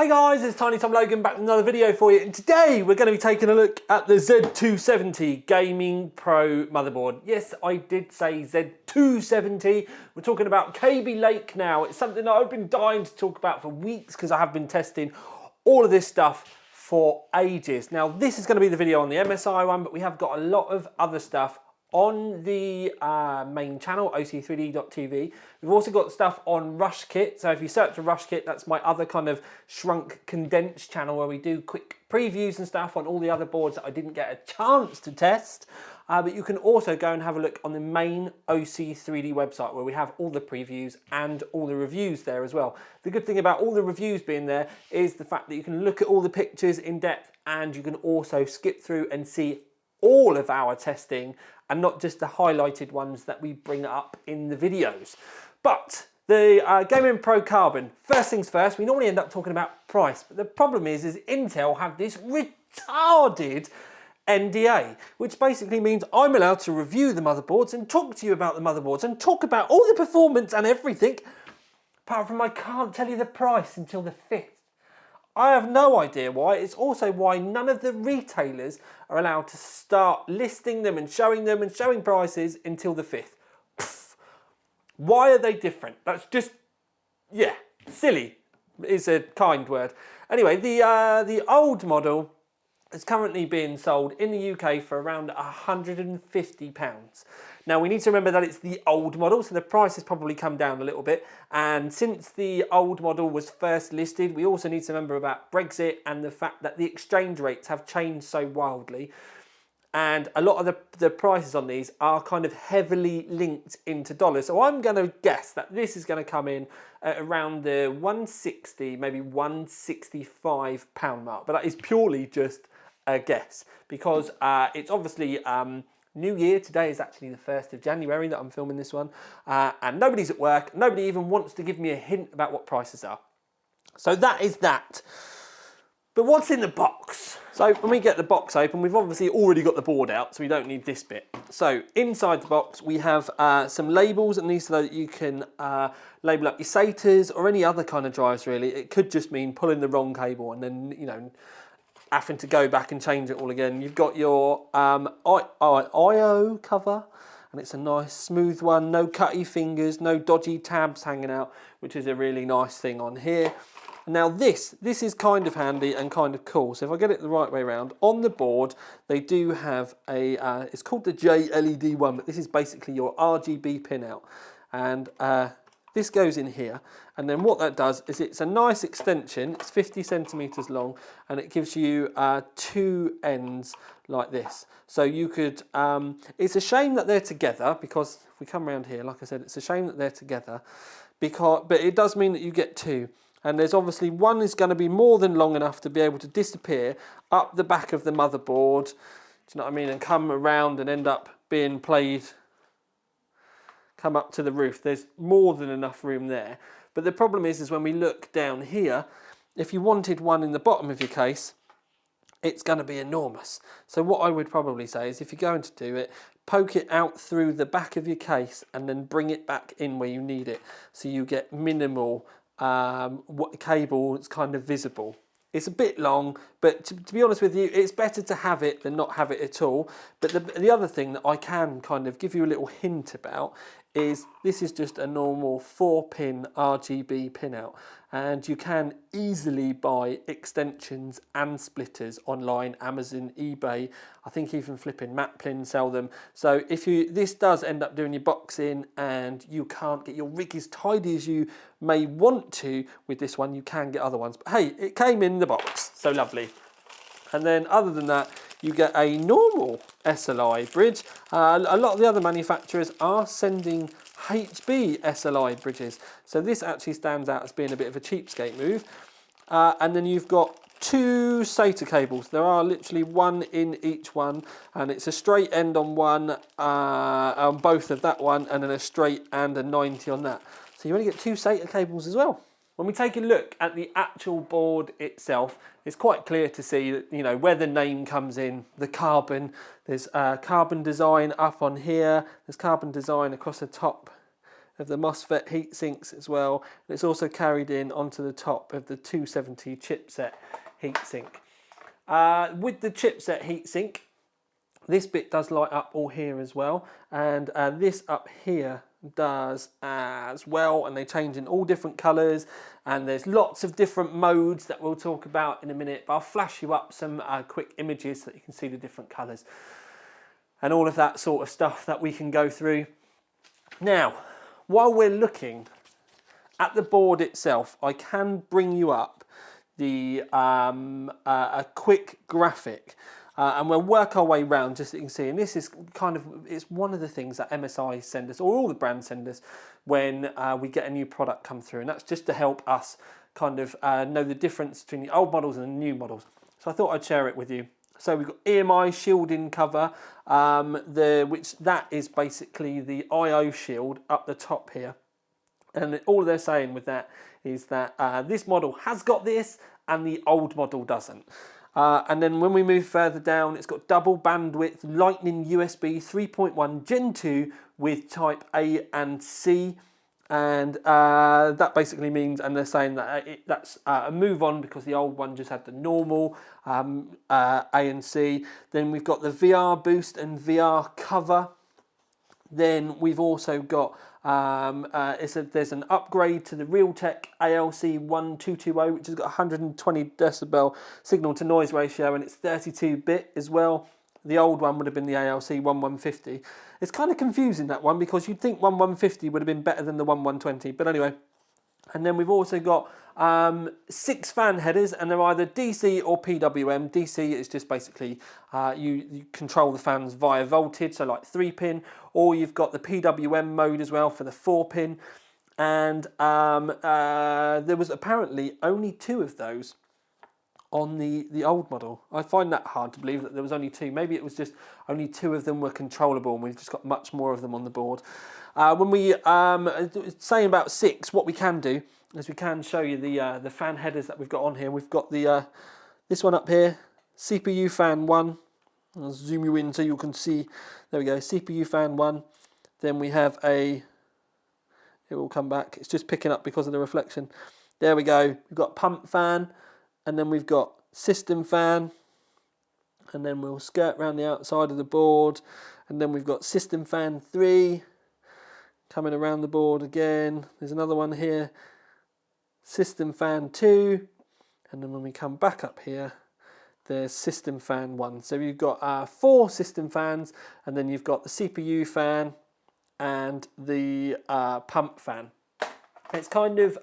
Hey guys, it's Tiny Tom Logan back with another video for you, and today we're going to be taking a look at the Z270 Gaming Pro motherboard. Yes, I did say Z270. We're talking about Kaby Lake now. It's something that I've been dying to talk about for weeks because I have been testing all of this stuff for ages. Now this is going to be the video on the MSI one, but we have got a lot of other stuff on the main channel, oc3d.tv. We've also got stuff on RushKit. So if you search for RushKit, that's my other kind of shrunk, condensed channel where we do quick previews and stuff on all the other boards that I didn't get a chance to test. But you can also go and have a look on the main OC3D website where we have all the previews and all the reviews there as well. The good thing about all the reviews being there is the fact that you can look at all the pictures in depth, and you can also skip through and see all of our testing and not just the highlighted ones that we bring up in the videos. But the Gaming Pro Carbon, first things first, we normally end up talking about price, but the problem is Intel have this retarded NDA, which basically means I'm allowed to review the motherboards and talk to you about the motherboards and talk about all the performance and everything, apart from I can't tell you the price until the 5th. I have no idea why. It's also why none of the retailers are allowed to start listing them and showing prices until the 5th. Pfft. Why are they different? That's just, yeah, silly is a kind word. Anyway, the old model is currently being sold in the UK for around £150. Now we need to remember that it's the old model, so the price has probably come down a little bit. And since the old model was first listed, we also need to remember about Brexit and the fact that the exchange rates have changed so wildly. And a lot of the prices on these are kind of heavily linked into dollars. So I'm going to guess that this is going to come in at around the 160, maybe 165 pound mark. But that is purely just a guess because it's obviously New Year. Today is actually the 1st of January that I'm filming this one, and nobody's at work. Nobody even wants to give me a hint about what prices are. So that is that. But what's in the box? So when we get the box open, we've obviously already got the board out, so we don't need this bit. So inside the box, we have some labels, and these so that you can label up your SATAs or any other kind of drives really. It could just mean pulling the wrong cable and then, you know, having to go back and change it all again. You've got your IO cover, and it's a nice smooth one, no cutty fingers, no dodgy tabs hanging out, which is a really nice thing on here. Now this is kind of handy and kind of cool. So if I get it the right way around, on the board they do have a, it's called the JLED one, but this is basically your RGB pinout. And this goes in here, and then what that does is it's a nice extension. It's 50 centimeters long, and it gives you two ends like this. So you could, it's a shame that they're together, because if we come around here, like I said, it's a shame that they're together, but it does mean that you get two. And there's obviously one is going to be more than long enough to be able to disappear up the back of the motherboard, do you know what I mean, and come around and end up being played, come up to the roof. There's more than enough room there. But the problem is when we look down here, if you wanted one in the bottom of your case, it's going to be enormous. So what I would probably say is if you're going to do it, poke it out through the back of your case and then bring it back in where you need it, so you get minimal cable that's kind of visible. It's a bit long, but to be honest with you, it's better to have it than not have it at all. But the other thing that I can kind of give you a little hint about is this is just a normal 4-pin RGB pinout, and you can easily buy extensions and splitters online, Amazon, eBay. I think even flipping Maplin sell them. So if this does end up doing your boxing and you can't get your rig as tidy as you may want to with this one, you can get other ones. But hey, it came in the box, so lovely. And then other than that, you get a normal Sli bridge. A lot of the other manufacturers are sending HB Sli bridges. So this actually stands out as being a bit of a cheapskate move. And then you've got two SATA cables. There are literally one in each one, and it's a straight end on one, on both of that one, and then a straight and a 90 on that. So you only get two SATA cables as well. When we take a look at the actual board itself, it's quite clear to see that, you know, where the name comes in, the carbon. There's carbon design up on here. There's carbon design across the top of the MOSFET heat sinks as well. And it's also carried in onto the top of the 270 chipset heatsink. With the chipset heatsink, this bit does light up all here as well, and this up here does as well, and they change in all different colours, and there's lots of different modes that we'll talk about in a minute, but I'll flash you up some quick images so that you can see the different colours and all of that sort of stuff that we can go through. Now, while we're looking at the board itself, I can bring you up the a quick graphic, and we'll work our way round just so you can see. And this is kind of, it's one of the things that MSI send us, or all the brands send us, when we get a new product come through, and that's just to help us kind of know the difference between the old models and the new models. So I thought I'd share it with you. So we've got Emi Shielding cover, which that is basically the IO shield up the top here. And all they're saying with that is that this model has got this and the old model doesn't. And then when we move further down, it's got double bandwidth Lightning USB 3.1 Gen 2 with type A and C. And that basically means, and they're saying that that's a move on because the old one just had the normal A and C. Then we've got the VR boost and VR cover. Then we've also got, there's an upgrade to the Realtek ALC 1220, which has got 120 decibel signal to noise ratio, and it's 32-bit as well. The old one would have been the ALC 1150. It's kind of confusing, that one, because you'd think 1150 would have been better than the 1120, but anyway. And then we've also got 6 fan headers, and they're either DC or PWM. DC is just basically you control the fans via voltage, so like 3-pin, or you've got the PWM mode as well for the 4-pin. And there was apparently only 2 of those on the old model. I find that hard to believe that there was only 2. Maybe it was just only 2 of them were controllable, and we've just got much more of them on the board. When we saying about 6, what we can do is we can show you the fan headers that we've got on here. We've got the this one up here, CPU fan 1. I'll zoom you in so you can see. There we go, CPU fan 1. Then we have it will come back. It's just picking up because of the reflection. There we go. We've got pump fan, and then we've got system fan, and then we'll skirt around the outside of the board, and then we've got system fan 3 coming around the board again. There's another one here, system fan 2, and then when we come back up here, there's system fan 1. So you've got 4 system fans, and then you've got the CPU fan and the pump fan. It's kind of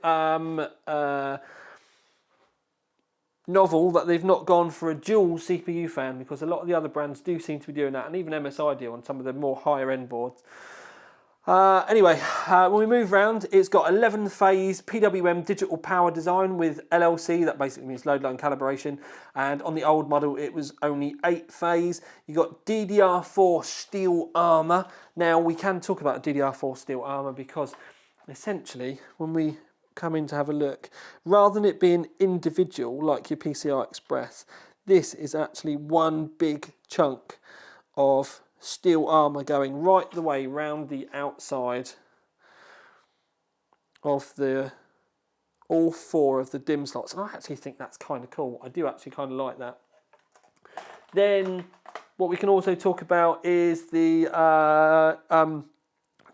novel that they've not gone for a dual CPU fan, because a lot of the other brands do seem to be doing that, and even MSI do on some of the more higher end boards. Anyway, when we move around, it's got 11-phase PWM digital power design with LLC. That basically means load line calibration. And on the old model, it was only 8-phase. You got DDR4 steel armor. Now, we can talk about DDR4 steel armor because essentially, when we come in to have a look, rather than it being individual like your PCI Express, this is actually one big chunk of steel armor going right the way round the outside of all 4 of the DIMM slots, and I actually think that's kind of cool. I do actually kind of like that. Then what we can also talk about is the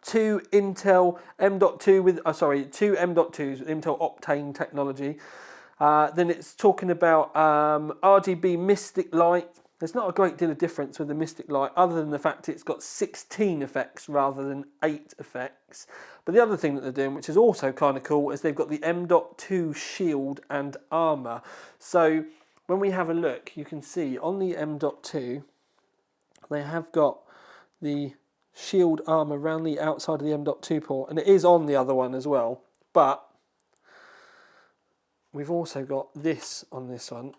2 Intel M.2 with 2 M.2s with Intel Optane technology. Then it's talking about RGB Mystic Light. There's not a great deal of difference with the Mystic Light other than the fact it's got 16 effects rather than 8 effects. But the other thing that they're doing, which is also kind of cool, is they've got the M.2 shield and armor. So when we have a look, you can see on the M.2 they have got the shield armor around the outside of the M.2 port, and it is on the other one as well. But we've also got this on this one.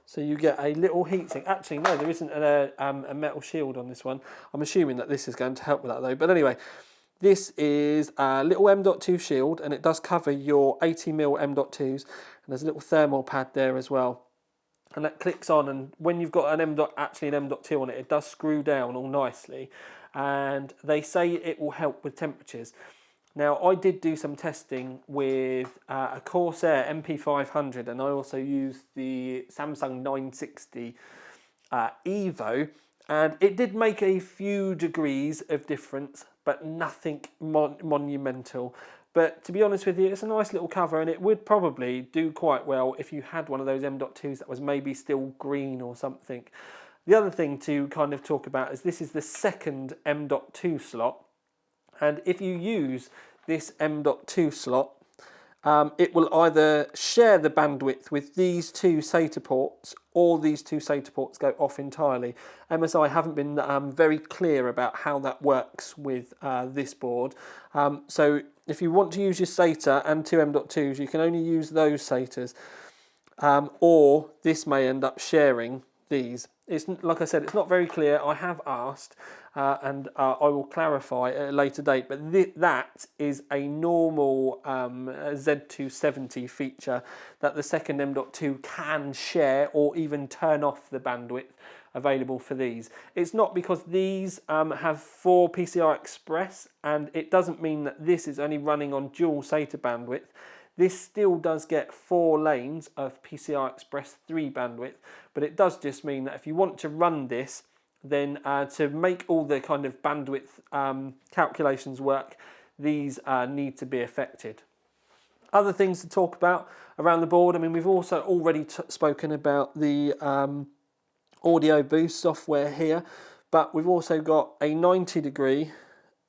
So you get a little heatsink. Actually, no, there isn't a metal shield on this one. I'm assuming that this is going to help with that though. But anyway, this is a little M.2 shield, and it does cover your 80mm M.2s. And there's a little thermal pad there as well. and that clicks on, and when you've got an actually an M.2 on it, it does screw down all nicely, and they say it will help with temperatures. Now, I did do some testing with a Corsair MP500, and I also used the Samsung 960 Evo, and it did make a few degrees of difference, but nothing monumental. But to be honest with you, it's a nice little cover, and it would probably do quite well if you had one of those M.2s that was maybe still green or something. The other thing to kind of talk about is this is the second M.2 slot, and if you use this M.2 slot, it will either share the bandwidth with these two SATA ports, or these two SATA ports go off entirely. MSI haven't been very clear about how that works with this board. So if you want to use your SATA and two M.2s, you can only use those SATAs, or this may end up sharing these. It's like I said, it's not very clear. I have asked, and I will clarify at a later date, but that is a normal Z270 feature that the second M.2 can share or even turn off the bandwidth available for these. It's not because these have 4 PCI Express, and it doesn't mean that this is only running on dual SATA bandwidth. This still does get 4 lanes of PCI Express 3 bandwidth, but it does just mean that if you want to run this, then to make all the kind of bandwidth calculations work, these need to be affected. Other things to talk about around the board, I mean, we've also already spoken about the audio boost software here, but we've also got a 90-degree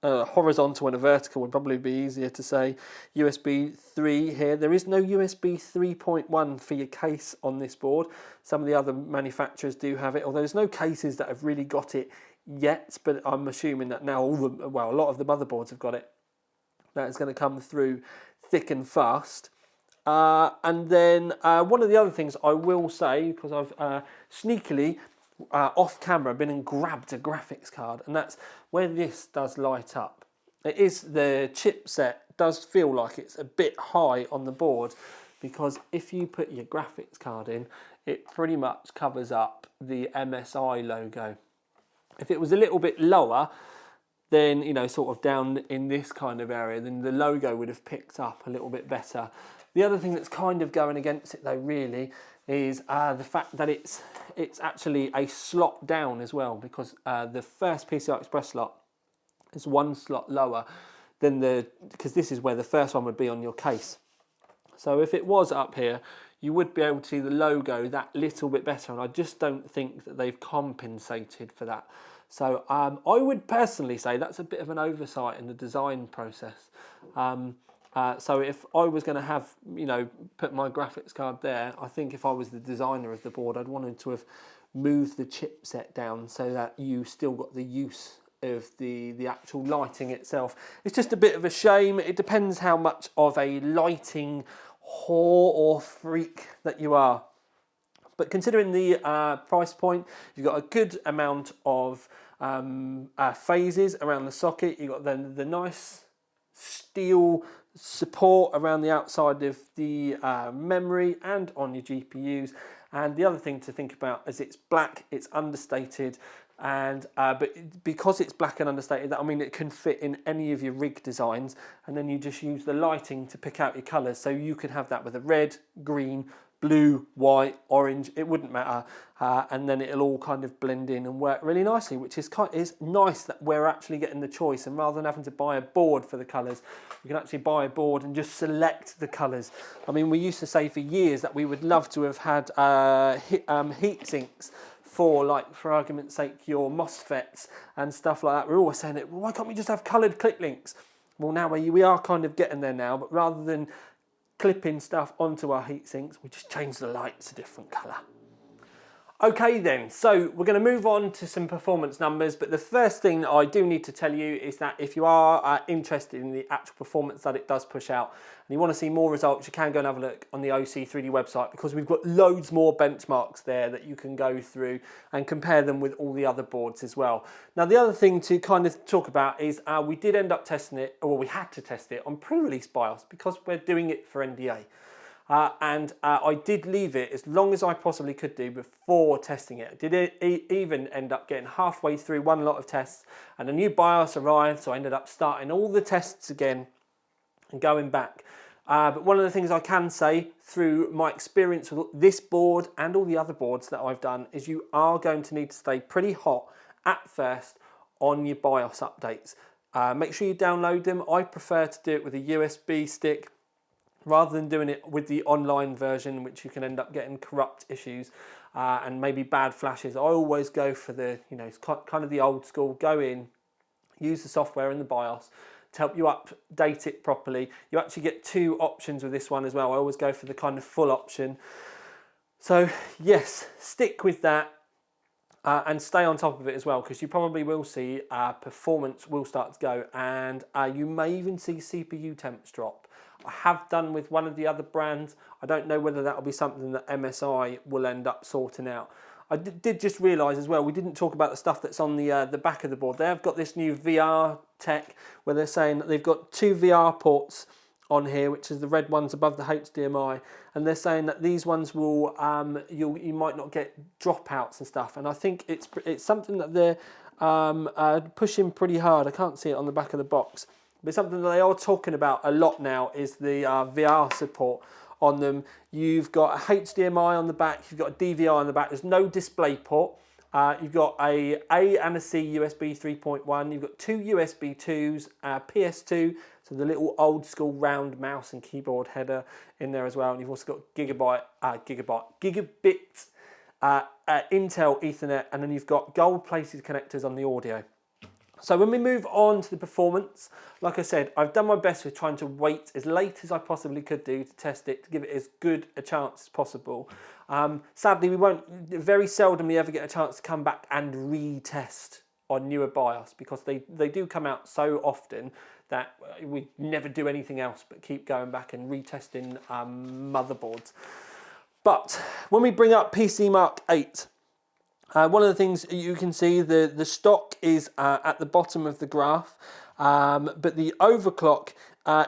horizontal and a vertical would probably be easier to say, USB 3 here. There is no USB 3.1 for your case on this board. Some of the other manufacturers do have it, although there's no cases that have really got it yet, but I'm assuming that now a lot of the motherboards have got it. That is going to come through thick and fast. And then one of the other things I will say, because I've sneakily off camera been and grabbed a graphics card, and that's where this does light up. It is, the chipset does feel like it's a bit high on the board, because if you put your graphics card in, it pretty much covers up the MSI logo. If it was a little bit lower, then, you know, sort of down in this kind of area, then the logo would have picked up a little bit better. The other thing that's kind of going against it though, really, is the fact that it's actually a slot down as well, because the first PCI Express slot is 1 slot lower than because this is where the first one would be on your case. So if it was up here, you would be able to see the logo that little bit better, and I just don't think that they've compensated for that. So I would personally say that's a bit of an oversight in the design process. So if I was going to have, you know, put my graphics card there, I think if I was the designer of the board, I'd wanted to have moved the chipset down so that you still got the use of the actual lighting itself. It's just a bit of a shame. It depends how much of a lighting whore or freak that you are. But considering the price point, you've got a good amount of phases around the socket. You've got the nice steel support around the outside of the memory and on your GPUs. And the other thing to think about is it's black, it's understated, and but because it's black and understated, that, I mean, it can fit in any of your rig designs, and then you just use the lighting to pick out your colours. So you could have that with a red, green, blue, white, orange, it wouldn't matter, and then it'll all kind of blend in and work really nicely, which is nice that we're actually getting the choice, and rather than having to buy a board for the colours, we can actually buy a board and just select the colours. I mean, we used to say for years that we would love to have had heat sinks for, like, for argument's sake, your MOSFETs and stuff like that. We're always saying it, well, why can't we just have coloured click links? Well, now we are kind of getting there now, but rather than clipping stuff onto our heat sinks, we just change the lights a different colour. Okay then, so we're going to move on to some performance numbers, but the first thing that I do need to tell you is that if you are interested in the actual performance that it does push out, and you want to see more results, you can go and have a look on the OC3D website, because we've got loads more benchmarks there that you can go through and compare them with all the other boards as well. Now, the other thing to kind of talk about is we did end up testing it, or we had to test it on pre-release BIOS, because we're doing it for NDA. I did leave it as long as I possibly could do before testing it. I did even end up getting halfway through one lot of tests and a new BIOS arrived, so I ended up starting all the tests again and going back. But one of the things I can say through my experience with this board and all the other boards that I've done is you are going to need to stay pretty hot at first on your BIOS updates. Make sure you download them. I prefer to do it with a USB stick rather than doing it with the online version, which you can end up getting corrupt issues and maybe bad flashes. I always go for the, it's kind of the old school, go in, use the software in the BIOS to help you update it properly. You actually get two options with this one as well. I always go for the kind of full option. So yes, stick with that and stay on top of it as well, because you probably will see performance will start to go, and you may even see CPU temps drop. I have done with one of the other brands. I don't know whether that will be something that MSI will end up sorting out. I did just realise as well, we didn't talk about the stuff that's on the back of the board. They have got this new VR tech where they're saying that they've got two VR ports on here, which is the red ones above the HDMI, and they're saying that these ones will you might not get dropouts and stuff. And I think it's something that they're pushing pretty hard. I can't see it on the back of the box, but something that they are talking about a lot now is the VR support on them. You've got a HDMI on the back, you've got a DVI on the back, there's no display port. You've got a and a C USB 3.1, you've got two USB 2s, PS2, so the little old school round mouse and keyboard header in there as well, and you've also got gigabit Intel Ethernet, and then you've got gold plated connectors on the audio. So when we move on to the performance, like I said, I've done my best with trying to wait as late as I possibly could do to test it, to give it as good a chance as possible. Sadly, very seldom we ever get a chance to come back and retest on newer BIOS, because they do come out so often that we never do anything else but keep going back and retesting motherboards. But when we bring up PC Mark 8, one of the things you can see, the stock is at the bottom of the graph, but the overclock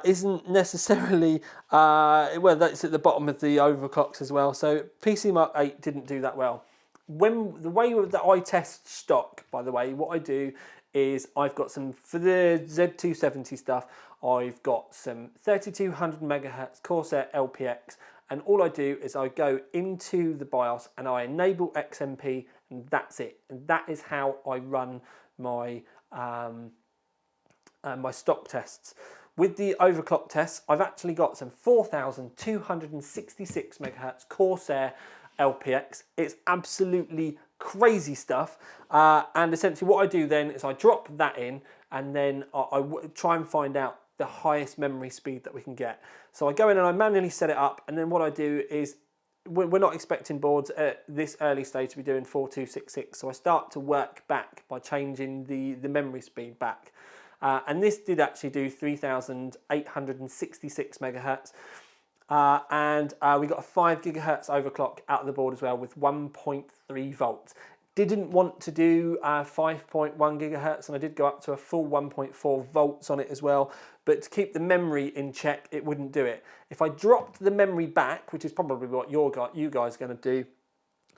isn't necessarily, well, that's at the bottom of the overclocks as well. So PC Mark 8 didn't do that well. The way that I test stock, by the way, what I do is I've got some, for the Z270 stuff, I've got some 3200 megahertz Corsair LPX, and all I do is I go into the BIOS and I enable XMP, and that's it. And that is how I run my my stock tests. With the overclock tests, I've actually got some 4266 megahertz Corsair LPX. It's absolutely crazy stuff. And essentially what I do then is I drop that in, and then I try and find out the highest memory speed that we can get. So I go in and I manually set it up, and then what I do is, we're not expecting boards at this early stage to be doing 4266, so I start to work back by changing the memory speed back. And this did actually do 3866 megahertz. And we got a 5 gigahertz overclock out of the board as well with 1.3 volts. Didn't want to do 5.1 gigahertz, and I did go up to a full 1.4 volts on it as well, but to keep the memory in check, it wouldn't do it. If I dropped the memory back, which is probably what you guys are going to do,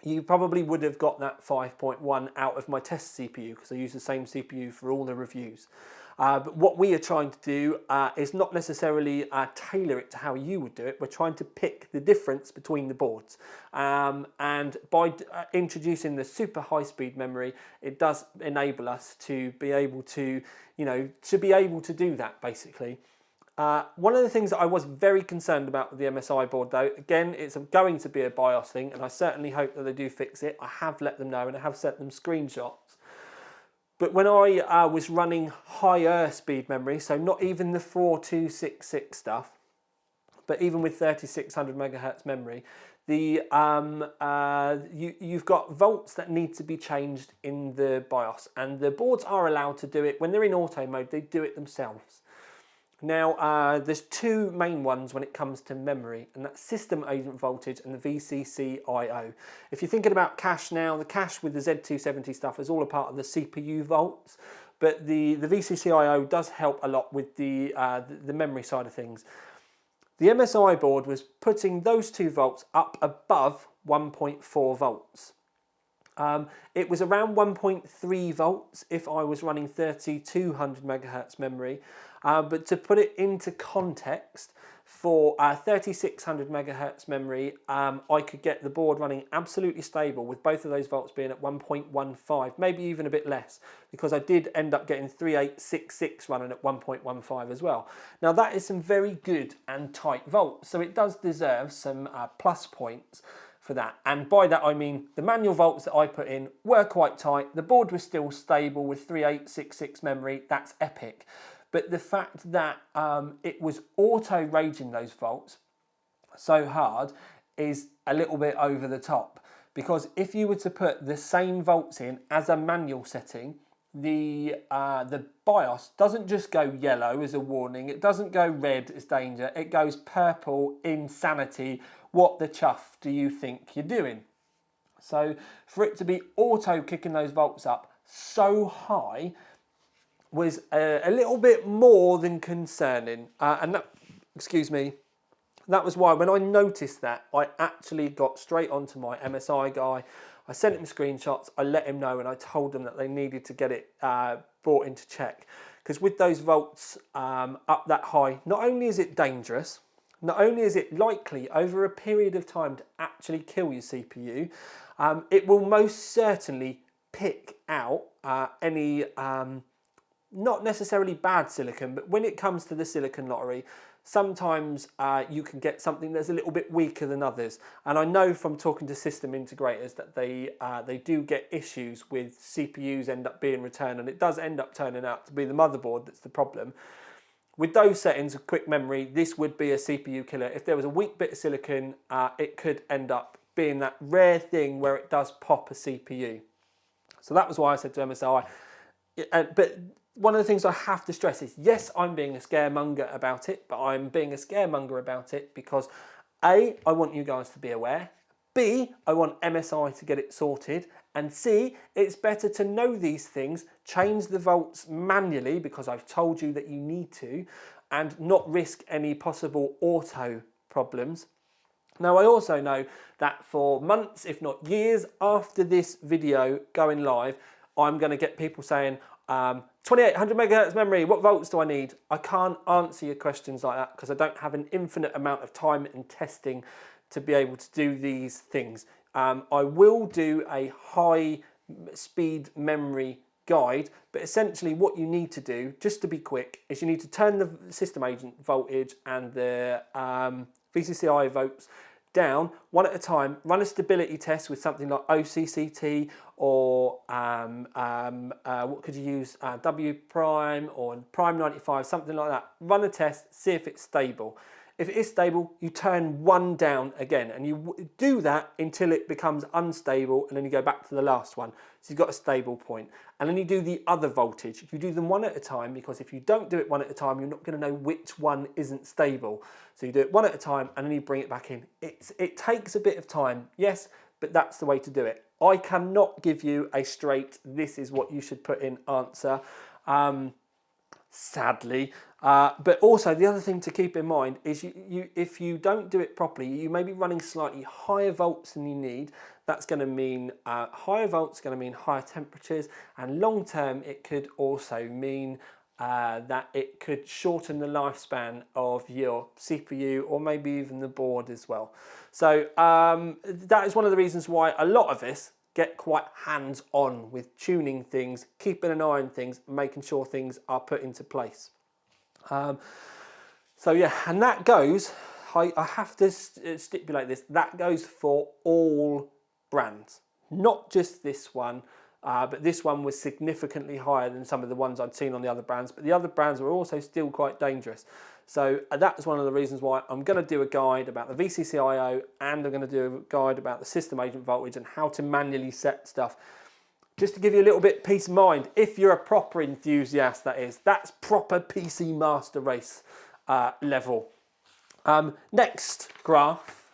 you probably would have got that 5.1 out of my test CPU, because I use the same CPU for all the reviews. But what we are trying to do is not necessarily tailor it to how you would do it. We're trying to pick the difference between the boards. And by introducing the super high-speed memory, it does enable us to be able to, do that, basically. One of the things that I was very concerned about with the MSI board, though, again, it's going to be a BIOS thing, and I certainly hope that they do fix it. I have let them know, and I have sent them screenshots. But when I was running higher speed memory, so not even the 4266 stuff, but even with 3600 megahertz memory, you've got volts that need to be changed in the BIOS, and the boards are allowed to do it. When they're in auto mode, they do it themselves. Now, there's two main ones when it comes to memory, and that's system agent voltage and the VCC I/O. If you're thinking about cache now, the cache with the Z270 stuff is all a part of the CPU volts, but the VCC I/O does help a lot with the memory side of things. The MSI board was putting those 2 volts up above 1.4 volts. It was around 1.3 volts if I was running 3200 megahertz memory, but to put it into context, for 3600 megahertz memory, I could get the board running absolutely stable with both of those volts being at 1.15, maybe even a bit less, because I did end up getting 3866 running at 1.15 as well. Now that is some very good and tight volts, so it does deserve some plus points for that. And by that I mean the manual volts that I put in were quite tight, the board was still stable with 3866 memory, that's epic. But the fact that it was auto raging those volts so hard is a little bit over the top, because if you were to put the same volts in as a manual setting, the BIOS doesn't just go yellow as a warning, it doesn't go red as danger, it goes purple, insanity, what the chuff do you think you're doing? So for it to be auto kicking those volts up so high was a little bit more than concerning, and that, excuse me, that was why when I noticed that, I actually got straight onto my MSI guy. I sent him screenshots, I let him know, and I told them that they needed to get it brought into check, because with those volts up that high, not only is it dangerous, not only is it likely over a period of time to actually kill your CPU, it will most certainly pick out any not necessarily bad silicon, but when it comes to the silicon lottery, sometimes you can get something that's a little bit weaker than others. And I know from talking to system integrators that they do get issues with CPUs end up being returned, and it does end up turning out to be the motherboard that's the problem. With those settings of quick memory, this would be a CPU killer. If there was a weak bit of silicon, it could end up being that rare thing where it does pop a CPU. So that was why I said to MSI, but one of the things I have to stress is, yes, I'm being a scaremonger about it, but I'm being a scaremonger about it because A, I want you guys to be aware, B, I want MSI to get it sorted, and C, it's better to know these things, change the volts manually because I've told you that you need to, and not risk any possible auto problems. Now, I also know that for months, if not years after this video going live, I'm going to get people saying, 2800 megahertz memory, what volts do I need? I can't answer your questions like that because I don't have an infinite amount of time and testing to be able to do these things. I will do a high speed memory guide, but essentially what you need to do, just to be quick, is you need to turn the system agent voltage and the VCCI volts down one at a time, run a stability test with something like OCCT or what could you use, W prime or prime 95, something like that. Run a test, see if it's stable. If it is stable, you turn one down again, and you do that until it becomes unstable, and then you go back to the last one. So you've got a stable point. And then you do the other voltage. You do them one at a time, because if you don't do it one at a time, you're not going to know which one isn't stable. So you do it one at a time, and then you bring it back in. It takes a bit of time, yes, but that's the way to do it. I cannot give you a straight, this is what you should put in answer, sadly. But also the other thing to keep in mind is if you don't do it properly, you may be running slightly higher volts than you need. That's going to mean higher volts, going to mean higher temperatures, and long term it could also mean that it could shorten the lifespan of your CPU or maybe even the board as well. So that is one of the reasons why a lot of us get quite hands-on with tuning things, keeping an eye on things, making sure things are put into place. So yeah, and that goes, I have to stipulate this, that goes for all brands, not just this one, but this one was significantly higher than some of the ones I'd seen on the other brands, but the other brands were also still quite dangerous. So that's one of the reasons why I'm going to do a guide about the VCCIO, and I'm going to do a guide about the system agent voltage and how to manually set stuff. Just to give you a little bit peace of mind, if you're a proper enthusiast, that is, that's proper PC Master Race level. Next graph,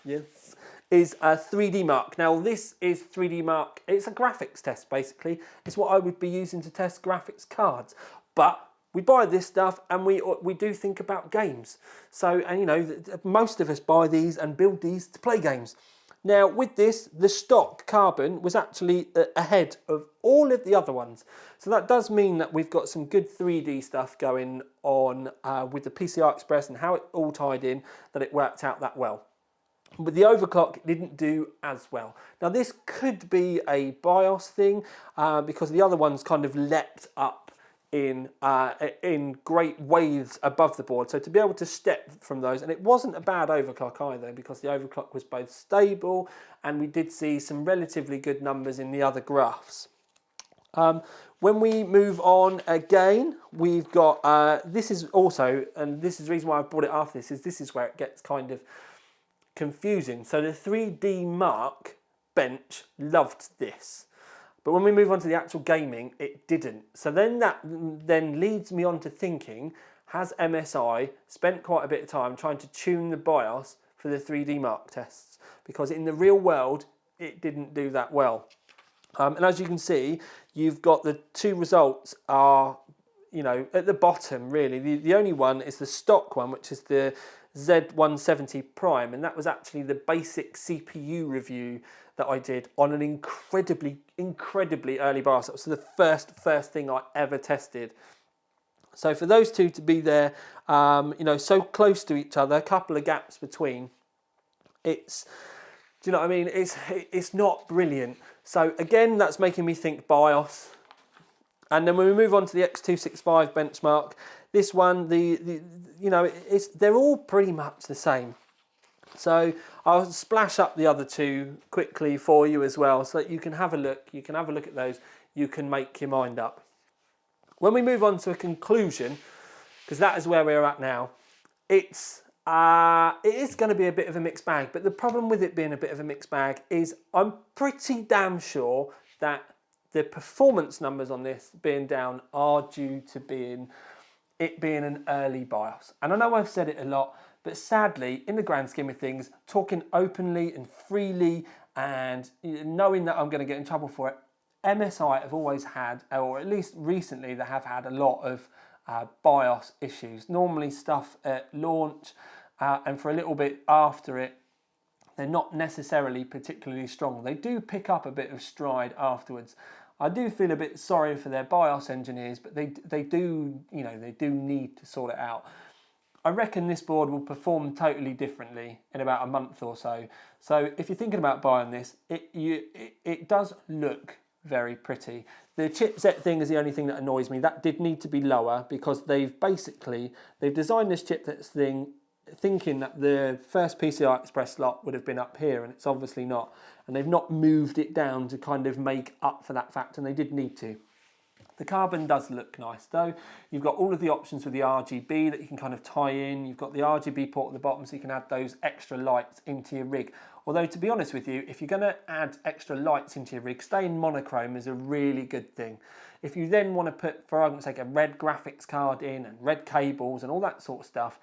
yes, is 3D Mark. Now this is 3D Mark, it's a graphics test basically. It's what I would be using to test graphics cards, but we buy this stuff and we do think about games. So, and you know, most of us buy these and build these to play games. Now with this, the stock carbon was actually ahead of all of the other ones. So that does mean that we've got some good 3D stuff going on with the PCI Express and how it all tied in, that it worked out that well. But the overclock didn't do as well. Now this could be a BIOS thing because the other ones kind of leapt up in great waves above the board. So to be able to step from those, and it wasn't a bad overclock either, because the overclock was both stable and we did see some relatively good numbers in the other graphs. When we move on again, we've got, this is also, and this is the reason why I brought it after this is where it gets kind of confusing. So the 3D Mark bench loved this. But when we move on to the actual gaming, it didn't. So then that then leads me on to thinking, has MSI spent quite a bit of time trying to tune the BIOS for the 3D Mark tests? Because in the real world, it didn't do that well. And as you can see, you've got the two results are, you know, at the bottom really. The only one is the stock one, which is the Z270 Prime, and that was actually the basic CPU review that I did on an incredibly early BIOS. That was the first thing I ever tested. So for those two to be there, you know, so close to each other, a couple of gaps between, it's, do you know what I mean? It's not brilliant. So again, that's making me think BIOS. And then when we move on to the X265 benchmark, this one, you know, they're all pretty much the same. So I'll splash up the other two quickly for you as well, so that you can have a look. You can have a look at those. You can make your mind up. When we move on to a conclusion, because that is where we're at now, it is going to be a bit of a mixed bag. But the problem with it being a bit of a mixed bag is I'm pretty damn sure that the performance numbers on this being down are due to it being an early BIOS. And I know I've said it a lot, but sadly, in the grand scheme of things, talking openly and freely and knowing that I'm going to get in trouble for it, MSI have always had, or at least recently, they have had a lot of BIOS issues. Normally stuff at launch and for a little bit after it, they're not necessarily particularly strong. They do pick up a bit of stride afterwards. I do feel a bit sorry for their BIOS engineers, but they do, you know, they do need to sort it out. I reckon this board will perform totally differently in about a month or so. So if you're thinking about buying this, it does look very pretty. The chipset thing is the only thing that annoys me. That did need to be lower because they've designed this chipset thing thinking that the first PCI Express slot would have been up here, and it's obviously not. And they've not moved it down to kind of make up for that fact, and they did need to. The carbon does look nice though. You've got all of the options with the RGB that you can kind of tie in. You've got the RGB port at the bottom so you can add those extra lights into your rig. Although to be honest with you, if you're going to add extra lights into your rig, staying monochrome is a really good thing. If you then want to put, for argument's sake, a red graphics card in and red cables and all that sort of stuff,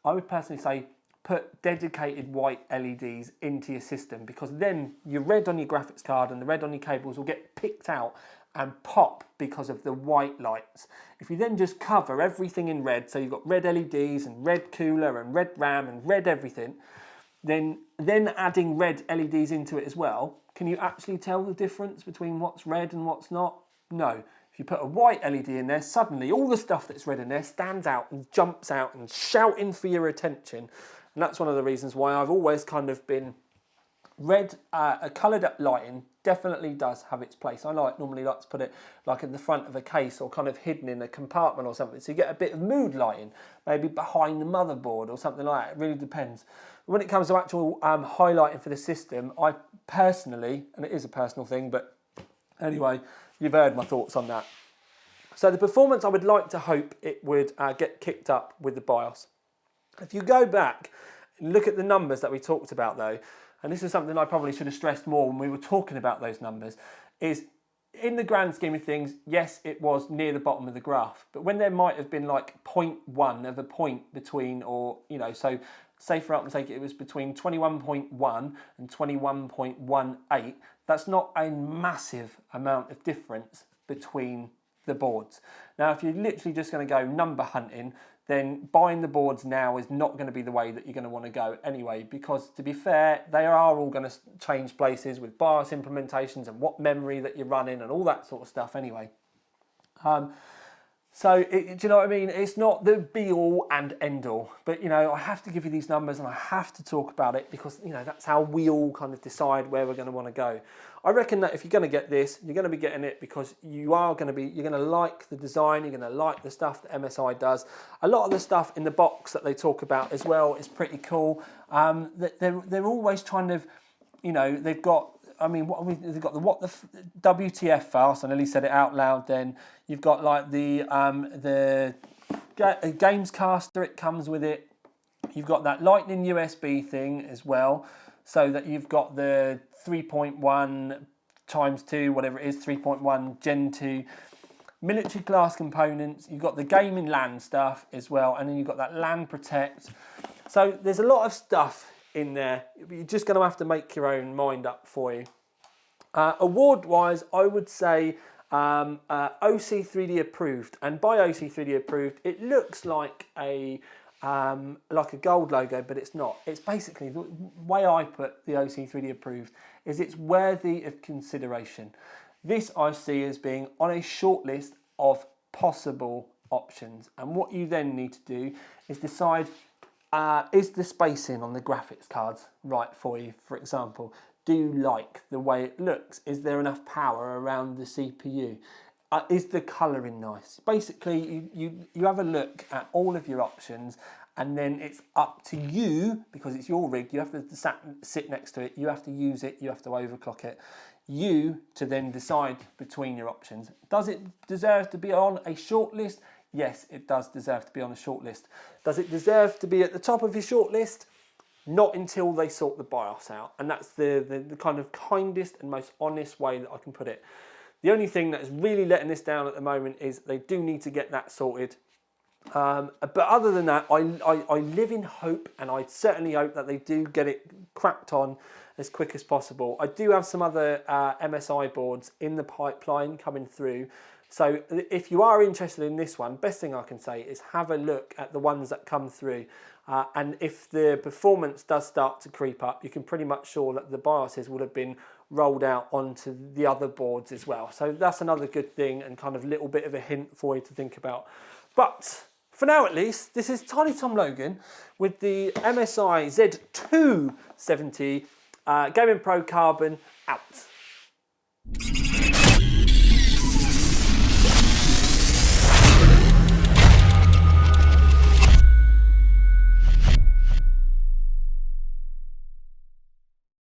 I would personally say put dedicated white LEDs into your system, because then your red on your graphics card and the red on your cables will get picked out and pop because of the white lights. If you then just cover everything in red, so you've got red LEDs and red cooler and red RAM and red everything, then adding red LEDs into it as well, can you actually tell the difference between what's red and what's not? No. If you put a white LED in there, suddenly all the stuff that's red in there stands out and jumps out and shouting for your attention. And that's one of the reasons why I've always kind of been red, coloured up lighting definitely does have its place. I normally like to put it like in the front of a case or kind of hidden in a compartment or something, so you get a bit of mood lighting, maybe behind the motherboard or something like that. It really depends. When it comes to actual highlighting for the system, I personally, and it is a personal thing, but anyway, you've heard my thoughts on that. So the performance, I would like to hope it would get kicked up with the BIOS. If you go back and look at the numbers that we talked about though, and this is something I probably should have stressed more when we were talking about those numbers, is in the grand scheme of things, yes, it was near the bottom of the graph, but when there might have been like 0.1 of a point between, or, you know, so say for argument's sake it was between 21.1 and 21.18, that's not a massive amount of difference between the boards. Now, if you're literally just going to go number hunting, then buying the boards now is not going to be the way that you're going to want to go anyway, because to be fair, they are all going to change places with BIOS implementations and what memory that you're running and all that sort of stuff anyway. So, do you know what I mean? It's not the be-all and end-all. But, you know, I have to give you these numbers and I have to talk about it because, you know, that's how we all kind of decide where we're going to want to go. I reckon that if you're going to get this, you're going to be getting it because you're going to like the design, you're going to like the stuff that MSI does. A lot of the stuff in the box that they talk about as well is pretty cool. They're always trying to, you know, they've got, I mean, they've got the WTF fast. I nearly said it out loud. Then you've got like the games caster. It comes with it. You've got that Lightning USB thing as well, so that you've got the 3.1 times 2, whatever it is, 3.1 Gen 2 military class components. You've got the gaming LAN stuff as well, and then you've got that LAN Protect. So there's a lot of stuff in there. You're just going to have to make your own mind up for you. Award-wise, I would say OC3D approved, and by OC3D approved, it looks like a gold logo, but it's not. It's basically, the way I put the OC3D approved is it's worthy of consideration. This I see as being on a short list of possible options, and what you then need to do is decide, is the spacing on the graphics cards right for you? For example, do you like the way it looks? Is there enough power around the CPU? Is the colouring nice? Basically, you have a look at all of your options, and then it's up to you, because it's your rig, you have to sit next to it, you have to use it, you have to overclock it, you to then decide between your options. Does it deserve to be on a short list? Yes, it does deserve to be on a short list. Does it deserve to be at the top of your short list? Not until they sort the BIOS out. And that's the kind of kindest and most honest way that I can put it. The only thing that is really letting this down at the moment is they do need to get that sorted. But other than that, I live in hope, and I certainly hope that they do get it cracked on as quick as possible. I do have some other MSI boards in the pipeline coming through. So if you are interested in this one, best thing I can say is have a look at the ones that come through. And if the performance does start to creep up, you can pretty much sure that the BIOSes would have been rolled out onto the other boards as well. So that's another good thing and kind of little bit of a hint for you to think about. But for now at least, this is Tiny Tom Logan with the MSI Z270 Gaming Pro Carbon out.